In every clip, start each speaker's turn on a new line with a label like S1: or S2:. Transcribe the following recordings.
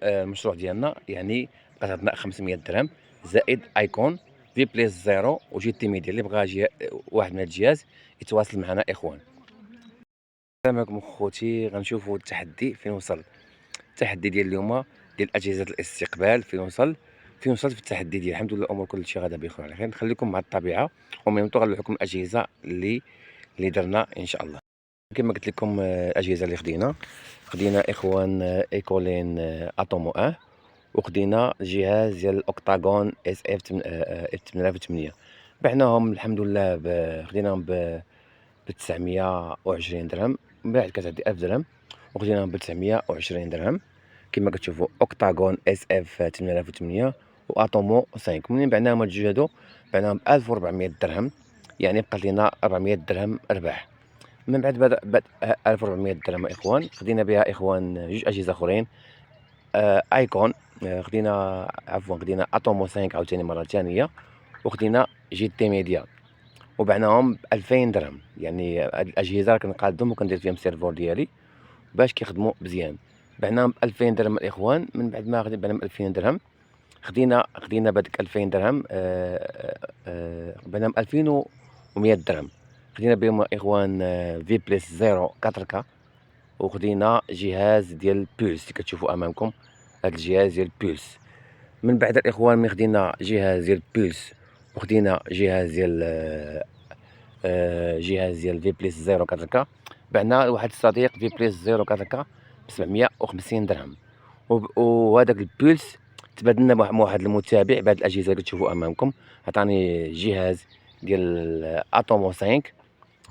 S1: المشروع ديالنا يعني بقات عندنا 500 درهم زائد ايكون في بليس زيرو وجي تي ميديا. اللي بغى واحد من هاد الجهاز يتواصل معنا اخوان. السلام عليكم خوتي، غنشوفوا التحدي فين وصل. التحدي ديال اليوم ديال اجهزه الاستقبال فين وصل في التحدي ديال. الحمد لله الامور كل شيء غادا بخير على خير. نخليكم مع الطبيعه ومن تو غنلوح لكم الاجهزه اللي درنا ان شاء الله. كما قلت لكم الاجهزه اللي خدينا اخوان ايكولين اتومو وخدينا جهاز ديال الاوكتاغون اس اف 8008. بعناهم الحمد لله خديناهم ب 920 درهم. من بعد كتعدي 1000 درهم وخديناهم ب 920 درهم. كما كتشوفوا اوكتاغون اس اف 8008 واتومو 5. منين بعناهم هاد الجوج هادو بعناهم ب 1400 درهم، يعني بقات لينا 400 درهم ربح. من بعد بعد 1400 درهم اخوان خدينا بها اخوان جوج اجهزه اخرين ايكون. خدينا اتومو 5 عاوتاني مره ثانيه، وخدينا جي تي ميديا وبعناهم ب 2000 درهم. يعني هاد الاجهزه كنقادهم وكندير فيهم السيرفور ديالي باش كيخدموا مزيان. بعناهم ب 2000 درهم الاخوان. من بعد ما بعناهم ب 2000 درهم خدينا بهاديك 2000 درهم بعناهم 2100 درهم. خدينا بهم اخوان في بليس زيرو 4K وخدينا جهاز ديال بولس اللي كتشوفوا امامكم. هذا الجهاز ديال بولس. من بعد الاخوان ملي خدينا جهاز ديال بولس وخدينا جهاز ديال في بليس زيرو 4K بعنا لواحد الصديق في بليس زيرو 4K ب 750 درهم. وهذاك البولس تبادلنا مع واحد المتابع بهاد الاجهزه اللي كتشوفوا امامكم. عطاني جهاز ديال اتومو 5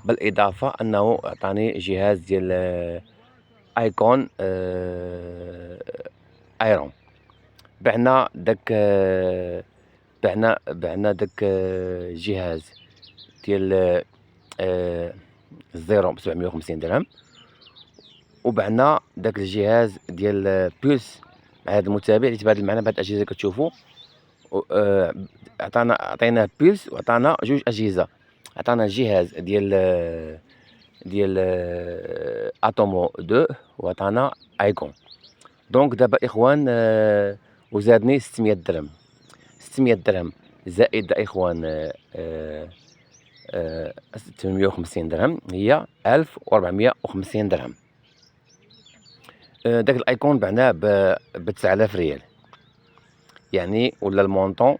S1: بالاضافه انه عطاني جهاز ديال ايكون ايرون. بعنا داك جهاز ديال الزيرو ب 750 درهم، وبعنا داك الجهاز ديال بولس مع هذا المتابع اللي تبادل معنا بهاد الاجهزه كتشوفوا. عطيناه بولس وعطانا جوج اجهزه. عطانا جهاز ديال اتومو 2 وعطانا ايكون. دونك دابا اخوان وزادني 600 درهم. 600 درهم زائد اخوان 850 درهم هي 1450 درهم. داك الايكون بعناه ب 9000 ريال، يعني ولا المونطون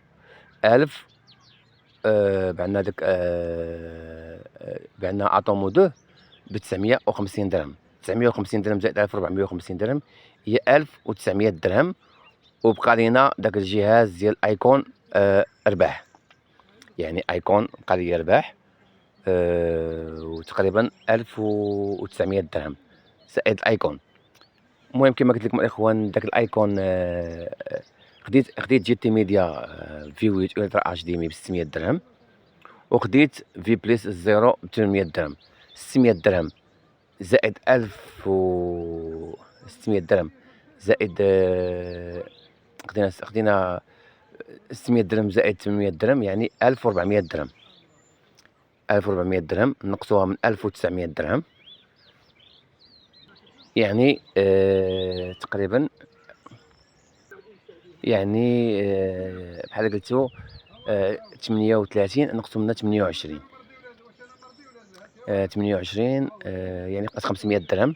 S1: 1000. بعنا داك بعنا اتومو 2 ب 950 درهم. 950 درهم زائد 1450 درهم هي 1900 درهم. وبقى لينا داك الجهاز ديال ايكون رباح، يعني ايكون بقى لي رباح وتقريبا 1900 درهم زائد الايكون. المهم كما قلت لكم الاخوان داك الايكون خديت جي تي ميديا في 8 الترا اتش دي ام ب 600 درهم، وخديت في بليس زيرو ب 800 درهم. 600 درهم زائد 1600 درهم زائد خدينا 600 درهم زائد 800 درهم يعني 1400 درهم. 1400 درهم نقصوها من 1900 درهم يعني تقريبا يعني بحال قلتو 38 نقصو منها 28. 28 يعني بقات 500 درهم.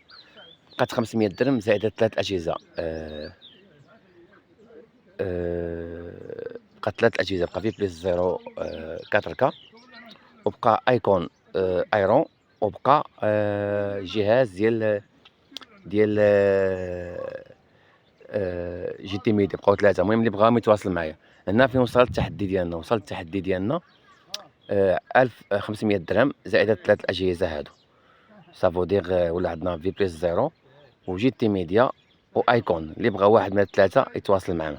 S1: بقات 500 درهم زائد 3 اجهزه. بقات 3 اجهزه. بقى في بليس زيرو 4K وبقى ايكون ايرون وبقى جهاز ديال جي تي ميديا. بقاو 3. المهم اللي بغاهم يتواصل معايا. هنا فين وصل التحدي ديالنا. وصل التحدي ديالنا 1500 درهم زائد 3 اجهزه هادو. صافو دير ولا عندنا في بليس زيرو وجي تي ميديا وايكون. اللي بغى واحد من الثلاثه يتواصل معنا.